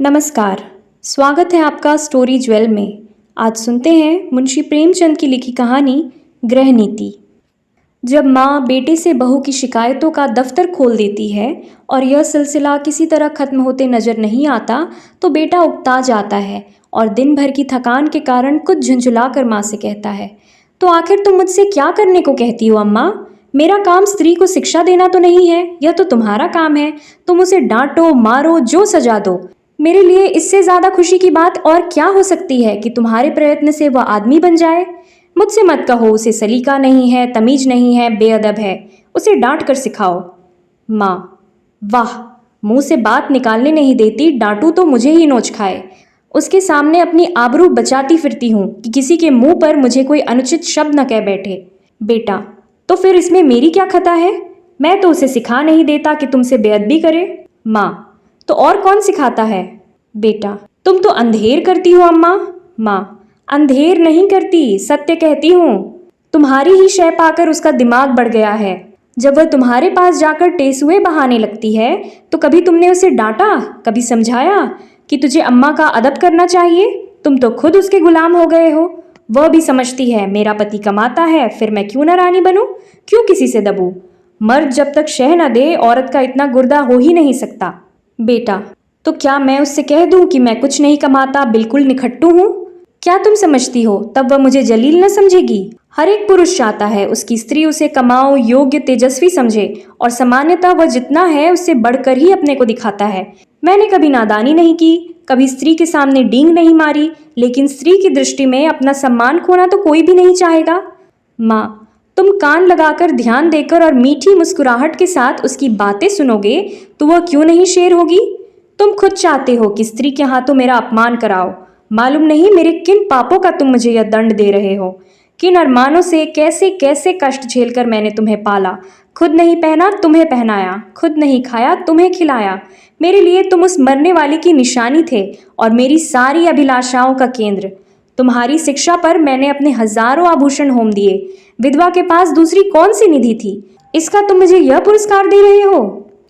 नमस्कार। स्वागत है आपका स्टोरी ज्वेल में। आज सुनते हैं मुंशी प्रेमचंद की लिखी कहानी गृह नीति। जब माँ बेटे से बहू की शिकायतों का दफ्तर खोल देती है और यह सिलसिला किसी तरह खत्म होते नजर नहीं आता तो बेटा उकता जाता है और दिन भर की थकान के कारण कुछ झुंझुला कर माँ से कहता है, तो आखिर तुम मुझसे क्या करने को कहती हो अम्मा? मेरा काम स्त्री को शिक्षा देना तो नहीं है, यह तो तुम्हारा काम है। तुम उसे डांटो मारो जो सजा दो। मेरे लिए इससे ज्यादा खुशी की बात और क्या हो सकती है कि तुम्हारे प्रयत्न से वह आदमी बन जाए। मुझसे मत कहो उसे सलीका नहीं है, तमीज नहीं है, बेअदब है, उसे डांट कर सिखाओ। माँ, वाह, मुंह से बात निकालने नहीं देती, डांटू तो मुझे ही नोच खाए। उसके सामने अपनी आबरू बचाती फिरती हूँ कि किसी के मुंह पर मुझे कोई अनुचित शब्द न कह बैठे। बेटा, तो फिर इसमें मेरी क्या खता है? मैं तो उसे सिखा नहीं देता कि तुमसे बेअदबी करे। माँ, तो और कौन सिखाता है? बेटा, तुम तो अंधेर करती हो अम्मा। माँ, अंधेर नहीं करती, सत्य कहती हूँ। तुम्हारी ही शय पाकर उसका दिमाग बढ़ गया है। जब वह तुम्हारे पास जाकर टेसुए बहाने लगती है तो कभी तुमने उसे डांटा, कभी समझाया कि तुझे अम्मा का अदब करना चाहिए? तुम तो खुद उसके गुलाम हो गए हो। वह भी समझती है मेरा पति कमाता है, फिर मैं क्यों न रानी बनूं, क्यों किसी से दबूं? मर्द जब तक शह न दे औरत का इतना गुर्दा हो ही नहीं सकता। बेटा, तो क्या मैं उससे कह दूं कि मैं कुछ नहीं कमाता, बिल्कुल निखट्टू हूं? क्या तुम समझती हो तब वह मुझे जलील न समझेगी? हर एक पुरुष चाहता है उसकी स्त्री उसे कमाओ, योग्य, तेजस्वी समझे और सामान्यतः वह जितना है उससे बढ़कर ही अपने को दिखाता है। मैंने कभी नादानी नहीं की, कभी स्त्री के सामने डींग नहीं मारी, लेकिन स्त्री की दृष्टि में अपना सम्मान खोना तो कोई भी नहीं चाहेगा। माँ, तुम कान लगाकर ध्यान देकर और मीठी मुस्कुराहट के साथ उसकी बातें सुनोगे तो वह क्यों नहीं शेर होगी? तुम खुद चाहते हो कि स्त्री के हाथों मेरा अपमान कराओ। मालूम नहीं मेरे किन पापों का तुम मुझे यह दंड दे रहे हो। किन अरमानों से कैसे कैसे कष्ट झेलकर मैंने तुम्हें पाला। खुद नहीं पहना तुम्हें पहनाया, खुद नहीं खाया तुम्हें खिलाया। मेरे लिए तुम उस मरने वाली की निशानी थे और मेरी सारी अभिलाषाओं का केंद्र। तुम्हारी शिक्षा पर मैंने अपने हजारों आभूषण होम दिए। विधवा के पास दूसरी कौन सी निधि थी? इसका तुम मुझे यह पुरस्कार दे रहे हो?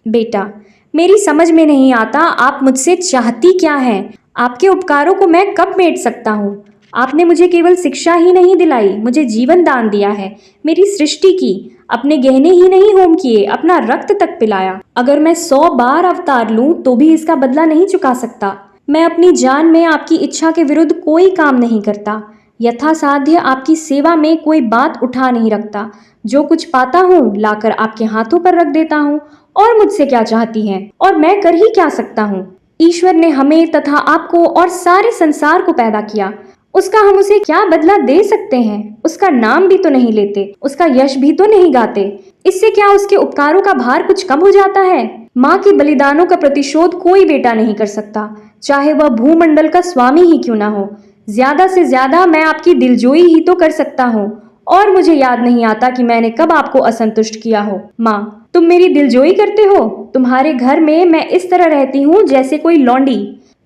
बेटा, मेरी समझ में नहीं आता आप मुझसे चाहती क्या हैं? आपके उपकारों को मैं कब मेट सकता हूँ? आपने मुझे केवल शिक्षा ही नहीं दिलाई, मुझे जीवन दान दिया है, मेरी सृष्टि की। अपने गहने ही नहीं होम किए, अपना रक्त तक पिलाया। अगर मैं 100 बार अवतार लूं तो भी इसका बदला नहीं चुका सकता। मैं अपनी जान में आपकी इच्छा के विरुद्ध कोई काम नहीं करता। यथासाध्य आपकी सेवा में कोई बात उठा नहीं रखता। जो कुछ पाता हूँ लाकर आपके हाथों पर रख देता हूँ। और मुझसे क्या चाहती हैं? और मैं कर ही क्या सकता हूँ? ईश्वर ने हमें तथा आपको और सारे संसार को पैदा किया, उसका हम उसे क्या बदला दे सकते हैं? उसका नाम भी तो नहीं लेते, उसका यश भी तो नहीं गाते। इससे क्या उसके उपकारों का भार कुछ कम हो जाता है? माँ के बलिदानों का प्रतिशोध कोई बेटा नहीं कर सकता, चाहे वह भूमंडल का स्वामी ही क्यों ना हो। ज्यादा से ज्यादा मैं आपकी दिलजोई ही तो कर सकता हूँ, और मुझे याद नहीं आता कि मैंने कब आपको असंतुष्ट किया हो। माँ, तुम मेरी दिलजोई करते हो? तुम्हारे घर में मैं इस तरह रहती हूँ जैसे कोई लौंडी।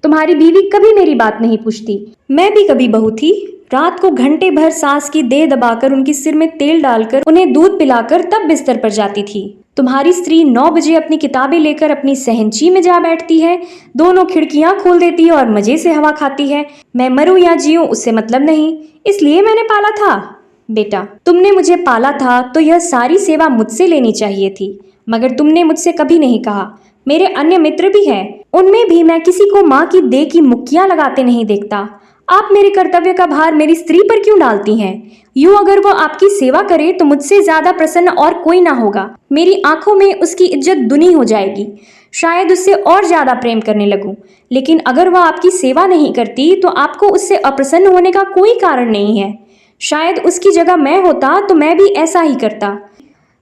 तुम्हारी बीवी कभी मेरी बात नहीं पूछती। मैं भी कभी बहू थी। रात को घंटे भर सास की देह दबाकर उनकी सिर में तेल डालकर उन्हें दूध पिलाकर तब बिस्तर पर जाती थी। तुम्हारी स्त्री 9 बजे अपनी किताबें लेकर अपनी सहनची में जा बैठती है, दोनों खिड़कियां खोल देती है और मजे से हवा खाती है। मैं मरूं या जीऊं उससे मतलब नहीं, इसलिए मैंने पाला था। बेटा, तुमने मुझे पाला था तो यह सारी सेवा मुझसे लेनी चाहिए थी, मगर तुमने मुझसे कभी नहीं कहा। मेरे अन्य मित्र भी हैं, उनमें भी मैं किसी को माँ की देह की मुक्कियां लगाते नहीं देखता। आप मेरे कर्तव्य का भार मेरी स्त्री पर क्यों डालती हैं? यूं अगर वो आपकी सेवा करे तो मुझसे ज्यादा प्रसन्न और कोई ना होगा। मेरी आंखों में उसकी इज्जत दुनी हो जाएगी, शायद उससे और ज्यादा प्रेम करने लगूं। लेकिन अगर वह आपकी सेवा नहीं करती तो आपको उससे अप्रसन्न होने का कोई कारण नहीं है। शायद उसकी जगह मैं होता तो मैं भी ऐसा ही करता।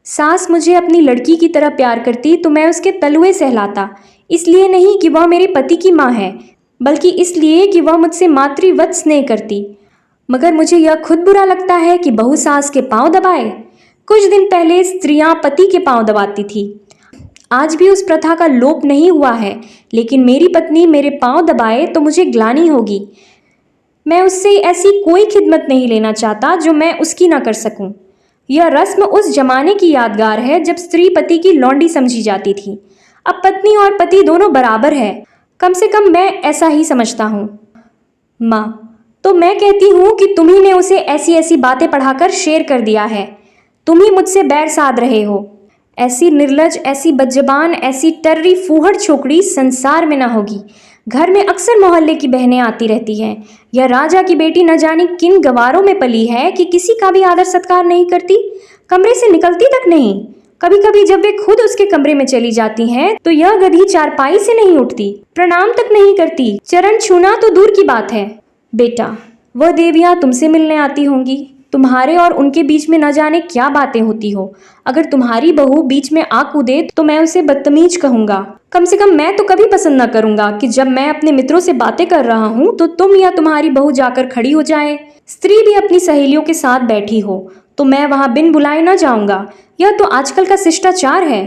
सास मुझे अपनी लड़की की तरह प्यार करती तो मैं उसके तलुए सहलाता, इसलिए नहीं कि वह मेरे पति की माँ है, बल्कि इसलिए कि वह मुझसे मातृवत स्नेह करती। मगर मुझे यह खुद बुरा लगता है कि बहू सास के पांव दबाए। कुछ दिन पहले स्त्रियां पति के पांव दबाती थी, आज भी उस प्रथा का लोप नहीं हुआ है, लेकिन मेरी पत्नी मेरे पांव दबाए तो मुझे ग्लानि होगी। मैं उससे ऐसी कोई खिदमत नहीं लेना चाहता जो मैं उसकी ना कर सकूं। यह रस्म उस जमाने की यादगार है जब स्त्री पति की लौंडी समझी जाती थी। अब पत्नी और पति दोनों बराबर है। कम से कम मैं ऐसा ही समझता हूँ। माँ, तो मैं कहती हूँ कि तुम ही ने उसे ऐसी ऐसी बातें पढ़ाकर शेर कर दिया है। तुम ही मुझसे बैर साध रहे हो। ऐसी निर्लज, ऐसी बदजबान, ऐसी टर्री फूहड़ छोकरी संसार में ना होगी। घर में अक्सर मोहल्ले की बहनें आती रहती हैं। यह राजा की बेटी न जाने किन गवारों में पली है कि किसी का भी आदर सत्कार नहीं करती, कमरे से निकलती तक नहीं। कभी कभी जब वे खुद उसके कमरे में चली जाती हैं तो यह गधी चारपाई से नहीं उठती, प्रणाम तक नहीं करती, चरण छूना तो दूर की बात है। बेटा, वह देवियाँ तुमसे मिलने आती होंगी। तुम्हारे और उनके बीच में न जाने क्या बातें होती हो। अगर तुम्हारी बहू बीच में आ कूदे तो मैं उसे बदतमीज कहूंगा। कम से कम मैं तो कभी पसंद न करूंगा कि जब मैं अपने मित्रों से बातें कर रहा हूं तो तुम या तुम्हारी बहू जाकर खड़ी हो जाए। स्त्री भी अपनी सहेलियों के साथ बैठी हो तो मैं वहां बिन बुलाए न जाऊंगा। यह तो आजकल का शिष्टाचार है।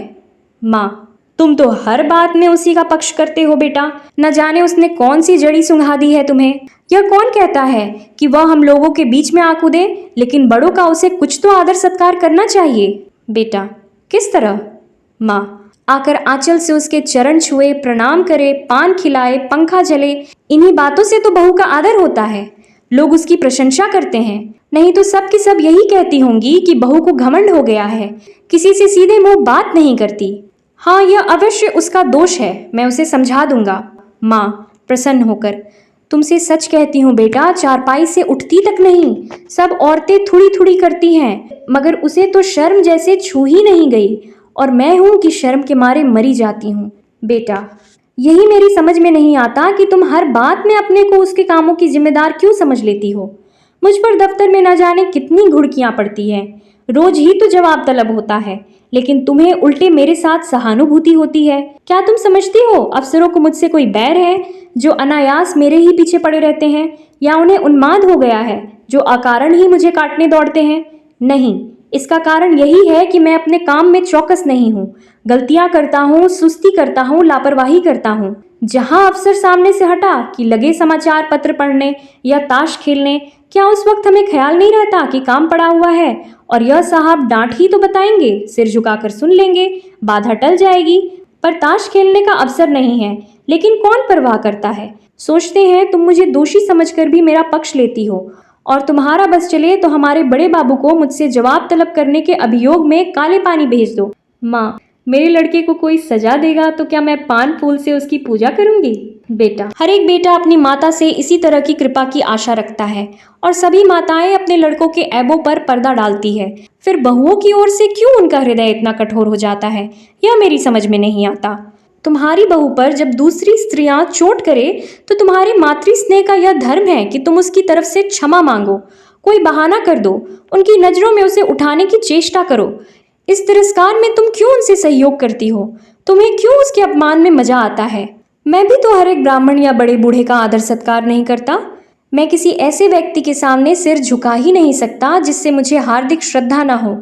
माँ, तुम तो हर बात में उसी का पक्ष करते हो बेटा। न जाने उसने कौन सी जड़ी सुंघा दी है तुम्हें। यह कौन कहता है कि वह हम लोगों के बीच में आ कूदे, लेकिन बड़ों का उसे कुछ तो आदर सत्कार करना चाहिए। बेटा, किस तरह? माँ, आकर आंचल से उसके चरण छुए, प्रणाम करे, पान खिलाए, पंखा जले, इन्हीं बातों से तो बहू का आदर होता है। लोग उसकी प्रशंसा करते हैं, नहीं तो सब की सब यही कहती होंगी कि बहू को घमंड हो गया है, किसी से सीधे मुंह बात नहीं करती। हाँ, यह अवश्य उसका दोष है, मैं उसे समझा दूंगा। माँ, प्रसन्न होकर, तुमसे सच कहती हूँ बेटा, चारपाई से उठती तक नहीं। सब औरतें थोड़ी थोड़ी करती हैं, मगर उसे तो शर्म जैसे छू ही नहीं गई, और मैं हूँ कि शर्म के मारे मरी जाती हूँ। बेटा, यही मेरी समझ में नहीं आता कि तुम हर बात में अपने को उसके कामों की जिम्मेदार क्यों समझ लेती हो। मुझ पर दफ्तर में न जाने कितनी घुड़कियां पड़ती हैं, रोज ही तो जवाब तलब होता है, लेकिन तुम्हें उल्टे मेरे साथ सहानुभूति होती है। क्या तुम समझती हो अफसरों को मुझसे कोई बैर है जो अनायास मेरे ही पीछे पड़े रहते हैं, या उन्हें उन्माद हो गया है जो अकारण ही मुझे काटने दौड़ते हैं? नहीं, इसका कारण यही है कि मैं अपने काम में चौकस नहीं हूँ। गलतियां करता हूँ, सुस्ती करता हूँ, लापरवाही करता हूँ। जहां अफसर सामने से हटा कि लगे समाचार पत्र पढ़ने या ताश खेलने, क्या उस वक्त हमें ख्याल नहीं रहता कि काम पड़ा हुआ है और यह साहब डांट ही तो बताएंगे, सिर झुकाकर सुन लेंगे, बाधा टल जाएगी। पर ताश खेलने का अवसर नहीं है, लेकिन कौन परवाह करता है। सोचते हैं तुम मुझे दोषी समझकर भी मेरा पक्ष लेती हो, और तुम्हारा बस चले तो हमारे बड़े बाबू को मुझसे जवाब तलब करने के अभियोग में काले पानी भेज दो। माँ, मेरे लड़के को कोई सजा देगा तो क्या मैं पान फूल से उसकी पूजा करूंगी? बेटा, हर एक बेटा अपनी माता से इसी तरह की कृपा की आशा रखता है, और सभी माताएं अपने लड़कों के ऐबों पर पर्दा डालती है। फिर बहुओं की ओर से क्यों उनका हृदय इतना कठोर हो जाता है, यह मेरी समझ में नहीं आता। तुम्हारी बहू पर जब दूसरी स्त्रियां चोट करे तो तुम्हारे मातृ स्नेह का यह धर्म है कि तुम उसकी तरफ से क्षमा मांगो, कोई बहाना कर दो, उनकी नजरों में उसे उठाने की चेष्टा करो। इस तिरस्कार में तुम क्यों उनसे सहयोग करती हो? तुम्हें क्यों उसके अपमान में मजा आता है? मैं भी तो हर एक ब्राह्मण या बड़े बूढ़े का आदर सत्कार नहीं करता। मैं किसी ऐसे व्यक्ति के सामने सिर झुका ही नहीं सकता जिससे मुझे हार्दिक श्रद्धा न हो।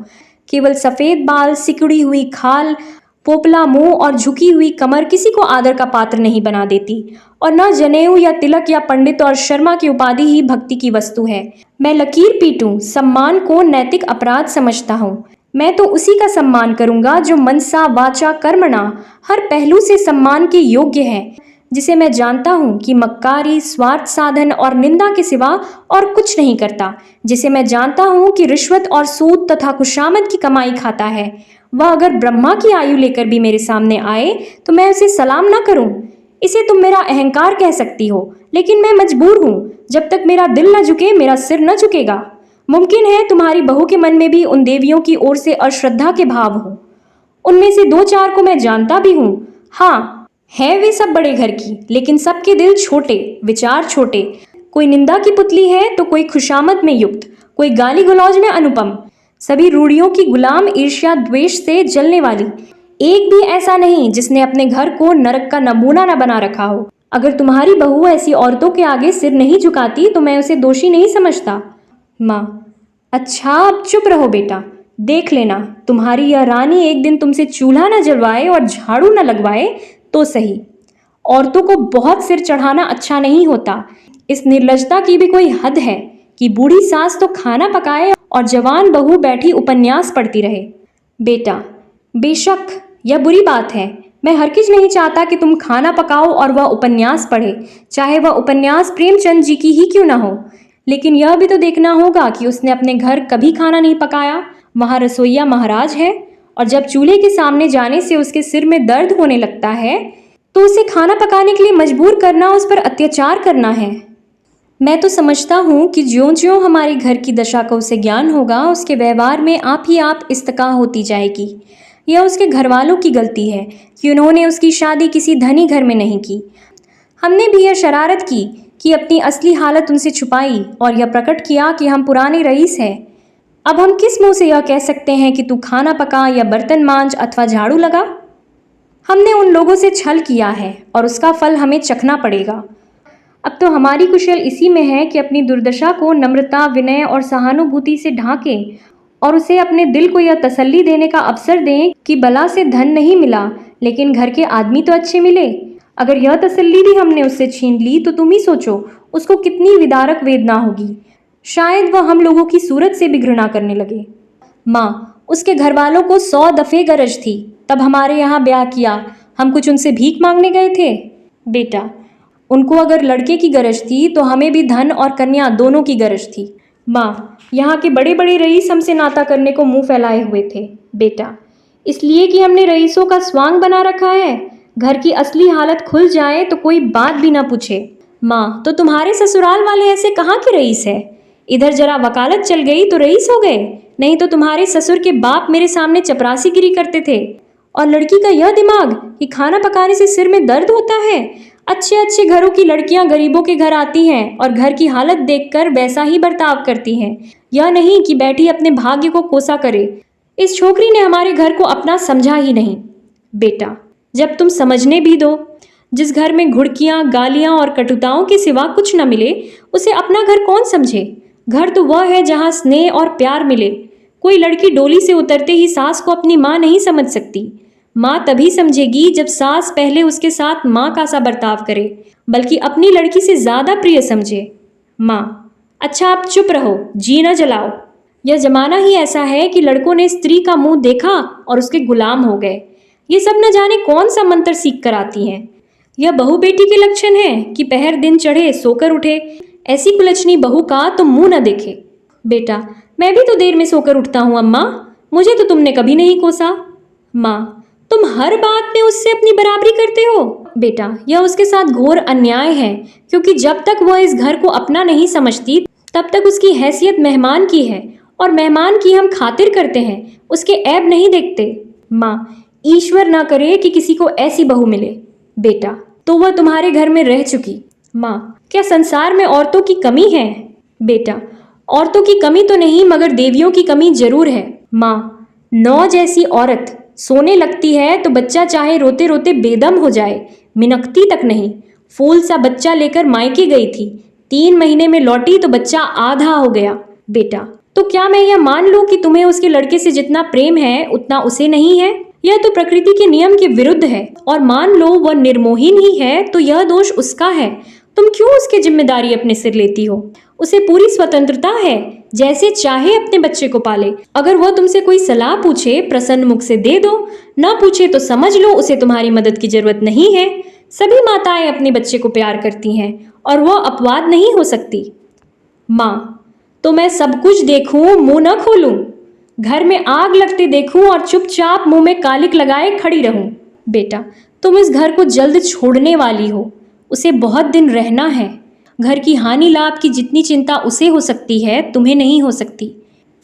केवल सफेद बाल, सिकुड़ी हुई खाल, पोपला मुंह और झुकी हुई कमर किसी को आदर का पात्र नहीं बना देती, और न जनेऊ या तिलक या पंडित और शर्मा की उपाधि ही भक्ति की वस्तु है। मैं लकीर पीटूं, सम्मान को नैतिक अपराध समझता हूँ। मैं तो उसी का सम्मान करूंगा जो मनसा वाचा कर्मणा हर पहलू से सम्मान के योग्य है, जिसे मैं जानता हूँ कि मक्कारी, स्वार्थ साधन और निंदा के सिवा और कुछ नहीं करता, जिसे मैं जानता हूँ कि रिश्वत और सूद तथा खुशामद की कमाई खाता है। वह अगर ब्रह्मा की आयु लेकर भी मेरे सामने आए तो मैं उसे सलाम ना करूं। इसे तुम मेरा अहंकार कह सकती हो, लेकिन मैं मजबूर हूं। जब तक मेरा दिल न झुके मेरा सिर न झुकेगा। मुमकिन है तुम्हारी बहू के मन में भी उन देवियों की ओर से अश्रद्धा के भाव हो। उनमें से दो चार को मैं जानता भी हूँ। हाँ, है वे सब बड़े घर की, लेकिन सबके दिल छोटे, विचार छोटे। कोई निंदा की पुतली है तो कोई खुशामद में युक्त, कोई गाली गलौज में अनुपम, सभी रूढ़ियों की गुलाम, ईर्ष्या द्वेष से जलने वाली। एक भी ऐसा नहीं जिसने अपने घर को नरक का नमूना न बना रखा हो। अगर तुम्हारी बहू ऐसी औरतों के आगे सिर नहीं झुकाती तो मैं उसे दोषी नहीं समझता। माँ, अच्छा अब चुप रहो बेटा। देख लेना, तुम्हारी यह रानी एक दिन तुमसे चूल्हा न जलवाए और झाड़ू न लगवाए तो सही। औरतों को बहुत सिर चढ़ाना अच्छा नहीं होता। इस निर्लजता की भी कोई हद है कि बूढ़ी सास तो खाना पकाए और जवान बहू बैठी उपन्यास पढ़ती रहे। बेटा, बेशक यह बुरी बात है, मैं हरगिज नहीं चाहता कि तुम खाना पकाओ और वह उपन्यास पढ़े, चाहे वह उपन्यास प्रेमचंद जी की ही क्यों ना हो। लेकिन यह भी तो देखना होगा कि उसने अपने घर कभी खाना नहीं पकाया। वहाँ रसोइया महाराज है, और जब चूल्हे के सामने जाने से उसके सिर में दर्द होने लगता है तो उसे खाना पकाने के लिए मजबूर करना उस पर अत्याचार करना है। मैं तो समझता हूँ कि ज्यों-ज्यों हमारे घर की दशा का उसे ज्ञान होगा, उसके व्यवहार में आप ही आप इस्तका होती जाएगी। यह उसके घर वालों की गलती है कि उन्होंने उसकी शादी किसी धनी घर में नहीं की। हमने भी यह शरारत की कि अपनी असली हालत उनसे छुपाई और यह प्रकट किया कि हम पुराने रईस हैं। अब हम किस मुंह से यह कह सकते हैं कि तू खाना पका या बर्तन मांज अथवा झाड़ू लगा। हमने उन लोगों से छल किया है और उसका फल हमें चखना पड़ेगा। अब तो हमारी कुशल इसी में है कि अपनी दुर्दशा को नम्रता, विनय और सहानुभूति से ढांकें और उसे अपने दिल को यह तसल्ली देने का अवसर दें कि बला से धन नहीं मिला, लेकिन घर के आदमी तो अच्छे मिले। अगर यह तसल्ली भी हमने उससे छीन ली तो तुम ही सोचो उसको कितनी विदारक वेदना होगी। शायद वह हम लोगों की सूरत से भी घृणा करने लगे। माँ, उसके घर वालों को 100 दफे गरज थी, तब हमारे यहाँ ब्याह किया। हम कुछ उनसे भीख मांगने गए थे? बेटा, उनको अगर लड़के की गरज थी तो हमें भी धन और कन्या दोनों की गरज थी। माँ, यहाँ के बड़े बड़े रईस हमसे नाता करने को मुंह फैलाए हुए थे। बेटा, इसलिए कि हमने रईसों का स्वांग बना रखा है। घर की असली हालत खुल जाए तो कोई बात भी ना पूछे। माँ, तो तुम्हारे ससुराल वाले ऐसे कहाँ के रईस है? इधर जरा वकालत चल गई तो रईस हो गए, नहीं तो तुम्हारे ससुर के बाप मेरे सामने चपरासीगिरी करते थे। और लड़की का यह दिमाग कि खाना पकाने से सिर में दर्द होता है। अच्छे अच्छे घरों की लड़कियां गरीबों के घर आती हैं और घर की हालत देखकर वैसा ही बर्ताव करती हैं। यह नहीं कि बैठी अपने भाग्य को कोसा करे। इस छोकरी ने हमारे घर को अपना समझा ही नहीं। बेटा, जब तुम समझने भी दो, जिस घर में घुड़कियां, गालियां और कटुताओं के सिवा कुछ न मिले, उसे अपना घर कौन समझे? घर तो वह है जहां स्नेह और प्यार मिले। कोई लड़की डोली से उतरते ही सास को अपनी माँ नहीं समझ सकती। माँ तभी समझेगी जब सास पहले उसके साथ माँ का सा बर्ताव करे, बल्कि अपनी लड़की से ज्यादा प्रिय समझे। माँ, अच्छा आप चुप रहो, जी न जलाओ। यह जमाना ही ऐसा है कि लड़कों ने स्त्री का मुंह देखा और उसके गुलाम हो गए। ये सब न जाने कौन सा मंत्र सीख कर आती हैं। यह बहू बेटी के लक्षण है कि पहर दिन चढ़े सोकर उठे। ऐसी कुलच्छनी बहू का तो मुंह न देखे। बेटा, मैं भी तो देर में सोकर उठता हूँ अम्मा, मुझे तो तुमने कभी नहीं कोसा। माँ, तुम हर बात में उससे अपनी बराबरी करते हो। बेटा, यह उसके साथ घोर अन्याय है, क्योंकि जब तक वह इस घर को अपना नहीं समझती तब तक उसकी हैसियत मेहमान की है, और मेहमान की हम खातिर करते हैं, उसके ऐब नहीं देखते। माँ, ईश्वर ना करे कि किसी को ऐसी बहू मिले। बेटा, तो वह तुम्हारे घर में रह चुकी। माँ, क्या संसार में औरतों की कमी है? बेटा, औरतों की कमी तो नहीं, मगर देवियों की कमी जरूर है। माँ, 9 जैसी औरत सोने लगती है तो बच्चा चाहे रोते रोते बेदम हो जाए, मिनकती तक नहीं। फूल सा बच्चा लेकर मायके गई थी, 3 महीने में लौटी तो बच्चा आधा हो गया। बेटा, तो क्या मैं यह मान लूं कि तुम्हें उसके लड़के से जितना प्रेम है उतना उसे नहीं है? यह तो प्रकृति के नियम के विरुद्ध है। और मान लो वह निर्मोहीन ही है तो यह दोष उसका है। तुम क्यों उसकी जिम्मेदारी अपने सिर लेती हो? उसे पूरी स्वतंत्रता है, जैसे चाहे अपने बच्चे को पाले। अगर वह तुमसे कोई सलाह पूछे, प्रसन्न मुख से दे दो, ना पूछे तो समझ लो उसे तुम्हारी मदद की जरूरत नहीं है। सभी माताएं अपने बच्चे को प्यार करती हैं और वह अपवाद नहीं हो सकती। माँ, तो मैं सब कुछ देखूं, मुंह न खोलूं? घर में आग लगते देखूं और चुपचाप मुंह में कालिक लगाए खड़ी रहूं? बेटा, तुम इस घर को जल्द छोड़ने वाली हो, उसे बहुत दिन रहना है। घर की हानि लाभ की जितनी चिंता उसे हो सकती है, तुम्हें नहीं हो सकती।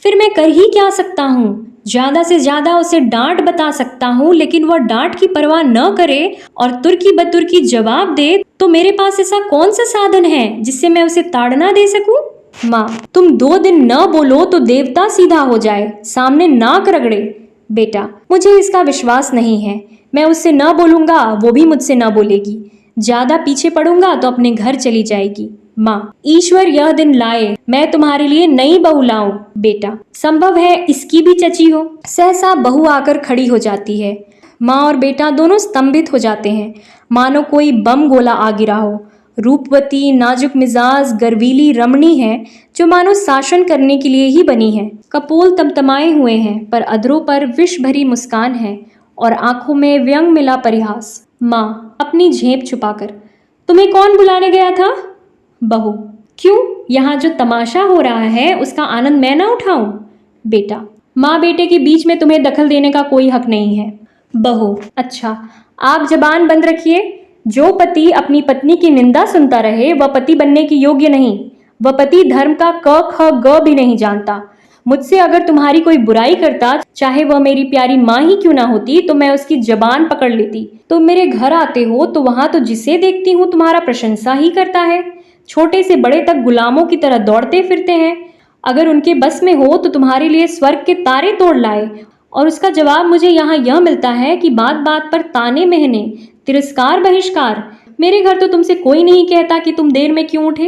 फिर मैं कर ही क्या सकता हूँ? ज्यादा से ज्यादा उसे डांट बता सकता हूँ, लेकिन वह डांट की परवाह न करे और तुर्की बतुर्की जवाब दे तो मेरे पास ऐसा कौन सा साधन है जिससे मैं उसे ताड़ना दे सकूं? माँ, तुम 2 दिन न बोलो तो देवता सीधा हो जाए, सामने नाक रगड़े। बेटा, मुझे इसका विश्वास नहीं है। मैं उससे न बोलूंगा, वो भी मुझसे न बोलेगी। ज्यादा पीछे पड़ूंगा तो अपने घर चली जाएगी। माँ, ईश्वर यह दिन लाए मैं तुम्हारे लिए नई बहू लाऊं। बेटा, संभव है इसकी भी चची हो। सहसा बहू आकर खड़ी हो जाती है। माँ और बेटा दोनों स्तंभित हो जाते हैं, मानो कोई बम गोला आ गिरा हो। रूपवती, नाजुक मिजाज, गर्वीली रमणी है, जो मानो शासन करने के लिए ही बनी है। कपोल तमतमाए हुए हैं, पर अधरों पर विष भरी मुस्कान है और आंखों में व्यंग मिला परिहास। माँ अपनी झेप छुपाकर, तुम्हें कौन बुलाने गया था? बहू, क्यों, यहाँ जो तमाशा हो रहा है उसका आनंद मैं ना उठाऊं? बेटा, माँ बेटे के बीच में तुम्हें दखल देने का कोई हक नहीं है। बहू, अच्छा, आप जबान बंद रखिए। जो पति अपनी पत्नी की निंदा सुनता रहे वह पति बनने की योग्य नहीं। वह पति धर्म का क ख ग भी नहीं जानता। मुझसे अगर तुम्हारी कोई बुराई करता, चाहे वह मेरी प्यारी माँ ही क्यों ना होती, तो मैं उसकी जबान पकड़ लेती। तुम मेरे घर आते हो तो वहां तो जिसे देखती हूँ तुम्हारा प्रशंसा ही करता है। छोटे से बड़े तक गुलामों की तरह दौड़ते फिरते हैं। अगर उनके बस में हो तो तुम्हारे लिए स्वर्ग के तारे तोड़ लाए। और उसका जवाब मुझे यहाँ यह मिलता है कि बात बात पर ताने महने, तिरस्कार बहिष्कार। मेरे घर तो तुमसे कोई नहीं कहता कि तुम देर में क्यों उठे,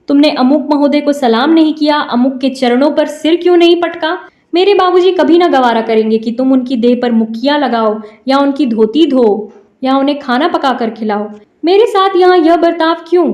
तुमने अमुक महोदय को सलाम नहीं किया, अमुक के चरणों पर सिर क्यों नहीं पटका। मेरे बाबूजी कभी ना गवारा करेंगे कि तुम उनकी देह पर मुक्कियां लगाओ या उनकी धोती धो या उन्हें खाना पका कर खिलाओ। मेरे साथ यहाँ यह बर्ताव क्यों?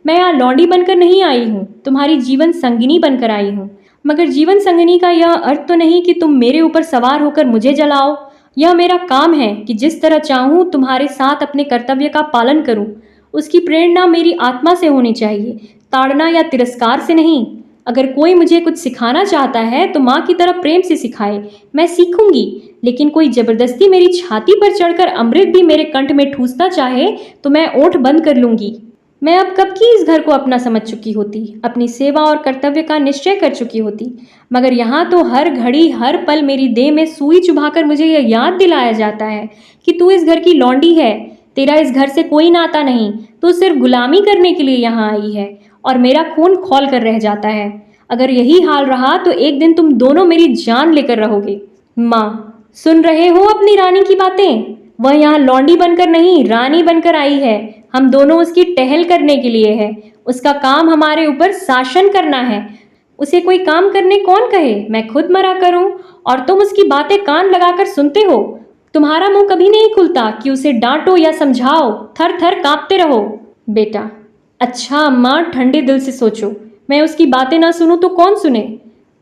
मैं यहाँ लौंडी बनकर नहीं आई हूँ, तुम्हारी जीवन संगिनी बनकर आई हूँ। मगर जीवन संगिनी का यह अर्थ तो नहीं कि तुम मेरे ऊपर सवार होकर मुझे जलाओ। यह मेरा काम है कि जिस तरह चाहूं तुम्हारे साथ अपने कर्तव्य का पालन करूं। उसकी प्रेरणा मेरी आत्मा से होनी चाहिए, ताड़ना या तिरस्कार से नहीं। अगर कोई मुझे कुछ सिखाना चाहता है तो माँ की तरह प्रेम से सिखाए, मैं सीखूंगी। लेकिन कोई जबरदस्ती मेरी छाती पर चढ़कर अमृत भी मेरे कंठ में ठूसना चाहे तो मैं ओठ बंद कर लूंगी। मैं अब कब की इस घर को अपना समझ चुकी होती, अपनी सेवा और कर्तव्य का निश्चय कर चुकी होती। मगर यहाँ तो हर घड़ी हर पल मेरी देह में सुई चुभाकर मुझे यह याद दिलाया जाता है कि तू इस घर की लौंडी है, तेरा इस घर से कोई नाता नहीं, तू सिर्फ गुलामी करने के लिए यहाँ आई है। और मेरा खून खौल कर रह जाता है। अगर यही हाल रहा तो एक दिन तुम दोनों मेरी जान लेकर रहोगे। माँ, सुन रहे हो अपनी रानी की बातें? वह यहाँ लौंडी बनकर नहीं, रानी बनकर आई है। हम दोनों उसकी टहल करने के लिए है। उसका काम हमारे ऊपर शासन करना है। उसे कोई काम करने कौन कहे? मैं खुद मरा करूं और तुम उसकी बातें कान लगाकर सुनते हो। तुम्हारा मुंह कभी नहीं खुलता कि उसे डांटो या समझाओ, थर थर कांपते रहो। बेटा, अच्छा अम्मा, ठंडे दिल से सोचो। मैं उसकी बातें ना सुनूं तो कौन सुने?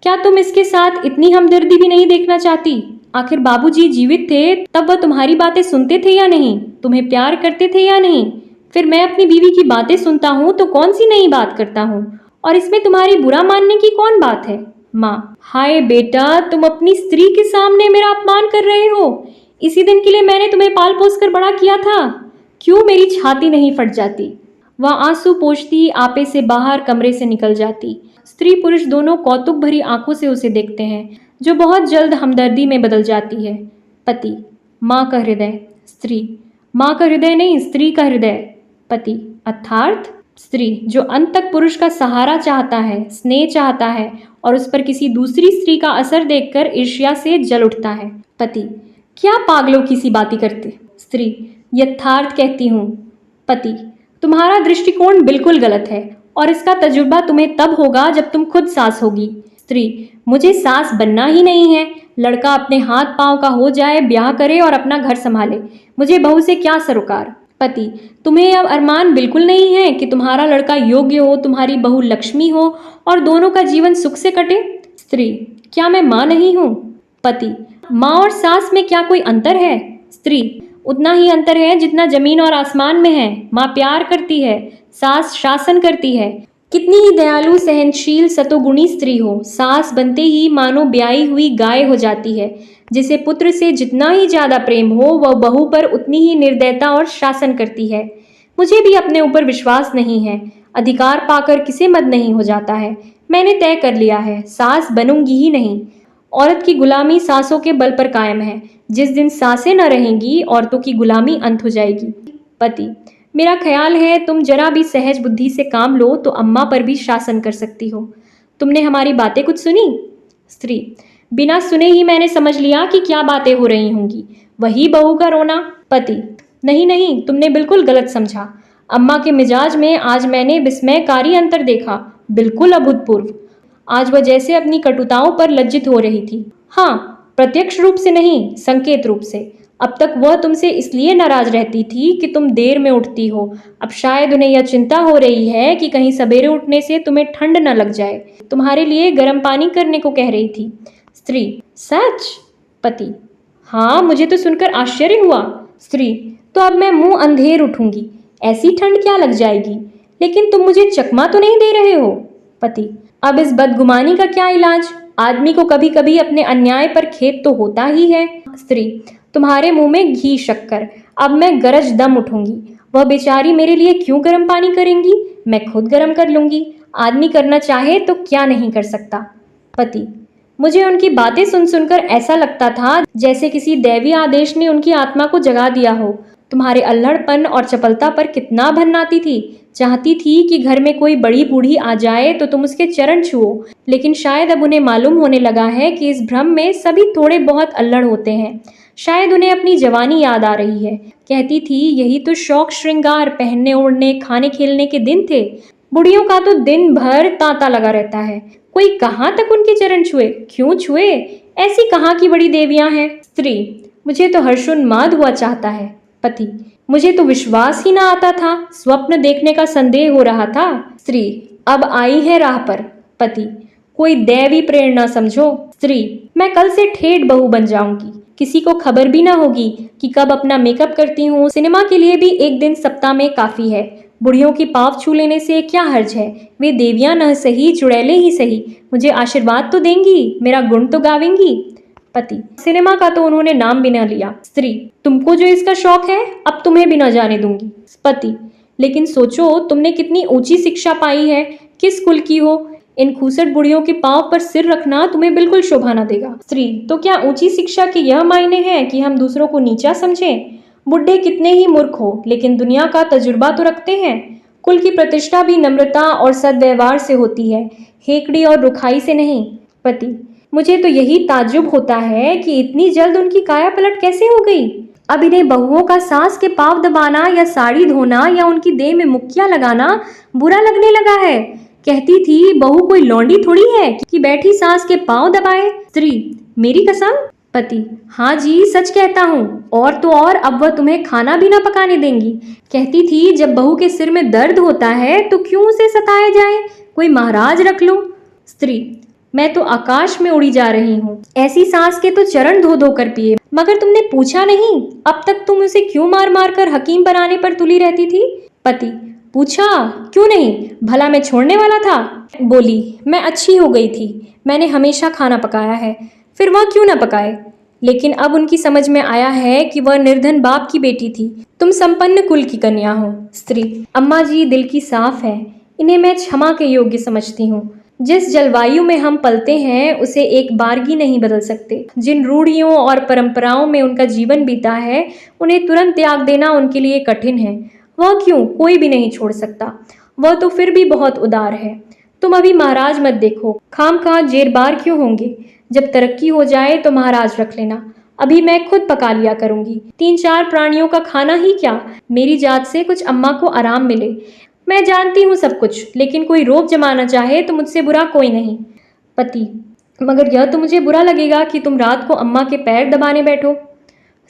क्या तुम इसके साथ इतनी हमदर्दी भी नहीं देखना चाहती? आखिर बाबूजी जीवित थे तब वह तुम्हारी बातें सुनते थे या नहीं? तुम्हें प्यार करते थे या नहीं? फिर मैं अपनी बीवी की बातें सुनता हूँ तो कौन सी नई बात करता हूँ, और इसमें तुम्हारी बुरा मानने की कौन बात है? माँ, हाय बेटा, तुम अपनी स्त्री के सामने मेरा अपमान कर रहे हो। इसी दिन के लिए मैंने तुम्हें पाल पोस कर बड़ा किया था। क्यों मेरी छाती नहीं फट जाती? वह आंसू पोंछती आपे से बाहर कमरे से निकल जाती। स्त्री पुरुष दोनों कौतुक भरी आंखों से उसे देखते हैं, जो बहुत जल्द हमदर्दी में बदल जाती है। पति, माँ का हृदय। स्त्री, माँ का हृदय नहीं, स्त्री का हृदय। पति, अर्थात स्त्री जो अंत तक पुरुष का सहारा चाहता है, स्नेह चाहता है और उस पर किसी दूसरी स्त्री का असर देखकर ईर्ष्या से जल उठता है। पति, क्या पागलों की सी बातें करते? स्त्री, यथार्थ कहती हूँ। पति, तुम्हारा दृष्टिकोण बिल्कुल गलत है और इसका तजुर्बा तुम्हें तब होगा जब तुम खुद सास होगी। स्त्री, मुझे सास बनना ही नहीं है। लड़का अपने हाथ पांव का हो जाए, ब्याह करे और अपना घर संभाले, मुझे बहू से क्या सरोकार। पति, तुम्हें अब अरमान बिल्कुल नहीं है कि तुम्हारा लड़का योग्य हो, तुम्हारी बहू लक्ष्मी हो और दोनों का जीवन सुख से कटे? स्त्री, क्या मैं माँ नहीं हूँ? पति, माँ और सास में क्या कोई अंतर है? स्त्री, उतना ही अंतर है जितना जमीन और आसमान में है। माँ प्यार करती है, सास शासन करती है। कितनी ही दयालु, सहनशील, सतोगुणी स्त्री हो, सास बनते ही मानो ब्याई हुई गाय हो जाती है। जिसे पुत्र से जितना ही ज्यादा प्रेम हो, वह बहू पर उतनी ही निर्दयता और शासन करती है। मुझे भी अपने ऊपर विश्वास नहीं है। अधिकार पाकर किसे मद नहीं हो जाता है। मैंने तय कर लिया है, सास बनूंगी ही नहीं। औरत की गुलामी सासों के बल पर कायम है। जिस दिन सासें न रहेंगी, औरतों की गुलामी अंत हो जाएगी। पति, मेरा ख्याल है तुम जरा भी सहज बुद्धि से काम लो तो अम्मा पर भी शासन कर सकती हो। तुमने हमारी बातें कुछ सुनी? स्त्री, बिना सुने ही मैंने समझ लिया कि क्या बातें हो रही होंगी। वही बहू का रोना। पति, नहीं नहीं, तुमने बिल्कुल गलत समझा। अम्मा के मिजाज में आज मैंने विस्मयकारी अंतर देखा, बिल्कुल अभूतपूर्व। आज वह जैसे अपनी कटुताओं पर लज्जित हो रही थी। हाँ, प्रत्यक्ष रूप से नहीं, संकेत रूप से। अब तक वह तुमसे इसलिए नाराज रहती थी कि तुम देर में उठती हो। अब शायद उन्हें यह चिंता हो रही है कि कहीं सवेरे उठने से तुम्हें ठंड न लग जाए। तुम्हारे लिए गर्म पानी करने को कह रही थी। स्त्री, सच? पति, हाँ, मुझे तो सुनकर आश्चर्य हुआ। स्त्री, तो अब मैं मुंह अंधेर उठूंगी, ऐसी ठंड क्या लग जाएगी। लेकिन तुम मुझे चकमा तो नहीं दे रहे हो। पति, अब इस बदगुमानी का क्या इलाज। आदमी को कभी कभी अपने अन्याय पर खेद तो होता ही है। स्त्री, तुम्हारे मुंह में घी शक्कर। अब मैं गरज दम उठूंगी। वह बेचारी मेरे लिए क्यों गर्म पानी करेंगी, मैं खुद गर्म कर लूंगी। आदमी करना चाहे तो क्या नहीं कर सकता। पति, मुझे उनकी बातें सुन सुनकर ऐसा लगता था जैसे किसी दैवी आदेश ने उनकी आत्मा को जगा दिया हो। तुम्हारे अल्हड़पन और चपलता पर कितना भन्नाती थी। चाहती थी कि घर में कोई बड़ी बूढ़ी आ जाए तो तुम उसके चरण छुओ। लेकिन शायद अब उन्हें मालूम होने लगा है कि इस भ्रम में सभी थोड़े बहुत अल्हड़ होते हैं। शायद उन्हें अपनी जवानी याद आ रही है। कहती थी यही तो शौक श्रृंगार, पहनने ओढ़ने खाने खेलने के दिन थे। बुढ़ियों का तो दिन भर तांता लगा रहता है। कोई कहाँ तक उनके चरण छुए, क्यों छुए। ऐसी कहाँ की बड़ी देवियां हैं। स्त्री, मुझे तो हर्षोन्माद हुआ चाहता है। पति, मुझे तो विश्वास ही ना आता था, स्वप्न देखने का संदेह हो रहा था। स्त्री, अब आई है राह पर। पति, कोई दैवी प्रेरणा समझो। स्त्री, मैं कल से ठेठ बहू बन जाऊंगी। किसी को खबर भी ना होगी कि कब अपना मेकअप करती हूँ। सिनेमा के लिए भी एक दिन सप्ताह में काफी है। बुढ़ियों की पाँव छू लेने से क्या हर्ज है। वे देवियां न सही, चुड़ैले ही सही, मुझे आशीर्वाद तो देंगी, मेरा गुण तो गावेंगी। पति, सिनेमा का तो उन्होंने नाम भी ना लिया। स्त्री, तुमको जो इसका शौक है अब तुम्हें भी न जाने दूंगी। पति, लेकिन सोचो तुमने कितनी ऊंची शिक्षा पाई है, किस कुल की हो। इन खूसट बुढ़ियों के पांव पर सिर रखना तुम्हें बिल्कुल शोभा न देगा। स्त्री, तो क्या ऊंची शिक्षा के यह मायने हैं कि हम दूसरों को नीचा समझें। बुढ़े कितने ही मूर्ख हो लेकिन दुनिया का तजुर्बा तो रखते हैं। कुल की प्रतिष्ठा भी नम्रता और सद्व्यवहार से होती है, हेकड़ी और रुखाई से नहीं। पति, मुझे तो यही ताज्जुब होता है कि इतनी जल्द उनकी काया पलट कैसे हो गई। अब इन्हें बहुओं का सास के पांव दबाना या साड़ी धोना या उनकी देह में मुक्कियां लगाना बुरा लगने लगा है। कहती थी बहू कोई लौंडी थोड़ी है कि बैठी सास के पांव दबाए। स्त्री, मेरी कसम। पति, हाँ जी, सच कहता हूँ। और तो और अब वह तुम्हें खाना भी ना पकाने देंगी। कहती थी जब बहू के सिर में दर्द होता है तो क्यों उसे सताया जाए, कोई महाराज रख लो। स्त्री, मैं तो आकाश में उड़ी जा रही हूँ। ऐसी सास के तो चरण धो धो कर पिए, मगर तुमने पूछा नहीं। अब तक तुम उसे क्यों मार मार कर हकीम बनाने पर तुली रहती थी। पति, पूछा क्यों नहीं, भला मैं छोड़ने वाला था। बोली, मैं अच्छी हो गई थी, मैंने हमेशा खाना पकाया है, फिर वह क्यों ना पकाए। लेकिन अब उनकी समझ में आया है कि वह निर्धन बाप की बेटी थी, तुम संपन्न कुल की कन्या हो। स्त्री, अम्मा जी दिल की साफ है, इन्हें मैं क्षमा के योग्य समझती हूँ। जिस जलवायु में हम पलते हैं उसे एक बारगी नहीं बदल सकते। जिन रूढ़ियों और परंपराओं में उनका जीवन बीता है उन्हें तुरंत त्याग देना उनके लिए कठिन है। वह क्यों, कोई भी नहीं छोड़ सकता। वह तो फिर भी बहुत उदार है। तुम अभी महाराज मत देखो, खामखा जेरबार क्यों होंगे। जब तरक्की हो जाए तो महाराज रख लेना। अभी मैं खुद पका लिया करूंगी। 3-4 प्राणियों का खाना ही क्या, मेरी जात से कुछ अम्मा को आराम मिले। मैं जानती हूँ सब कुछ, लेकिन कोई रोब जमाना चाहे तो मुझसे बुरा कोई नहीं। पति, मगर यह तो मुझे बुरा लगेगा कि तुम रात को अम्मा के पैर दबाने बैठो।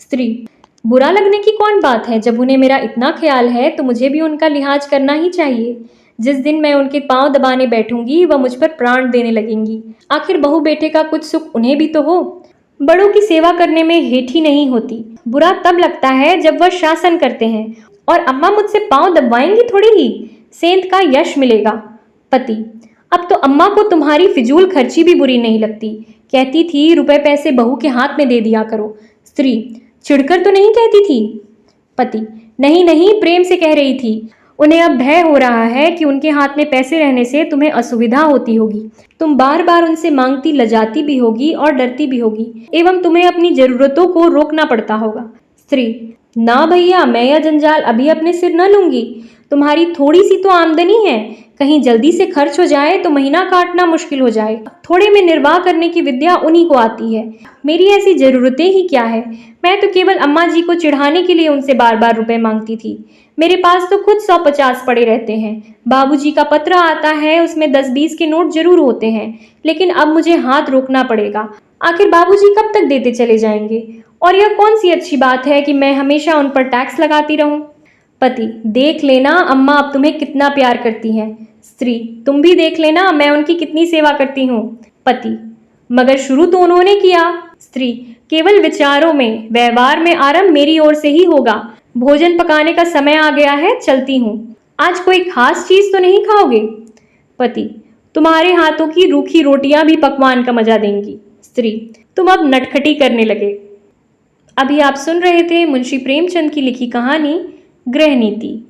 स्त्री, बुरा लगने की कौन बात है, जब उन्हें मेरा इतना ख्याल है तो मुझे भी उनका लिहाज करना ही चाहिए। जिस दिन मैं उनके पांव दबाने बैठूंगी वह मुझ पर प्राण देने लगेंगी। आखिर बहू बेटे का कुछ सुख उन्हें भी तो हो। बड़ों की सेवा करने में हेठी नहीं होती। बुरा तब लगता है जब वह शासन करते हैं, और अम्मा मुझसे पांव दबाएंगी थोड़ी ही, सेंध का यश मिलेगा। पति, अब तो अम्मा को तुम्हारी फिजूल खर्ची भी बुरी नहीं लगती। कहती थी रुपए पैसे बहू के हाथ में दे दिया करो। स्त्री, चिढ़कर तो नहीं कहती थी। पति, नहीं नहीं, प्रेम से कह रही थी। उन्हें अब भय हो रहा है कि उनके हाथ में पैसे रहने से तुम्हें असुविधा होती होगी। तुम बार बार उनसे मांगती लजाती भी होगी और डरती भी होगी, एवं तुम्हें अपनी जरूरतों को रोकना पड़ता होगा। स्त्री, ना भैया, मैं यह जंजाल अभी अपने सिर न लूंगी। तुम्हारी थोड़ी सी तो आमदनी है, कहीं जल्दी से खर्च हो जाए तो महीना काटना मुश्किल हो जाए। थोड़े में निर्वाह करने की विद्या उन्हीं को आती है। मेरी ऐसी जरूरतें ही क्या है। मैं तो केवल अम्मा जी को चिढ़ाने के लिए उनसे बार बार रुपए मांगती थी। मेरे पास तो खुद 150 पड़े रहते हैं। बाबूजी का पत्र आता है, उसमें 10-20 के नोट जरूर होते हैं, लेकिन अब मुझे हाथ रोकना पड़ेगा। आखिर बाबूजी कब तक देते चले जाएंगे। और यह कौन सी अच्छी बात है कि मैं हमेशा उन पर टैक्स लगाती रहूं। पति, देख लेना अम्मा अब तुम्हें कितना प्यार करती हैं। स्त्री, तुम भी देख लेना मैं उनकी कितनी सेवा करती हूँ। पति, मगर शुरू तो उन्होंने किया। स्त्री, केवल विचारों में, व्यवहार में आरंभ मेरी ओर से ही होगा। भोजन पकाने का समय आ गया है, चलती हूँ। आज कोई खास चीज तो नहीं खाओगे? पति, तुम्हारे हाथों की रूखी रोटियां भी पकवान का मजा देंगी। स्त्री, तुम अब नटखटी करने लगे। अभी आप सुन रहे थे मुंशी प्रेमचंद की लिखी कहानी गृह नीति।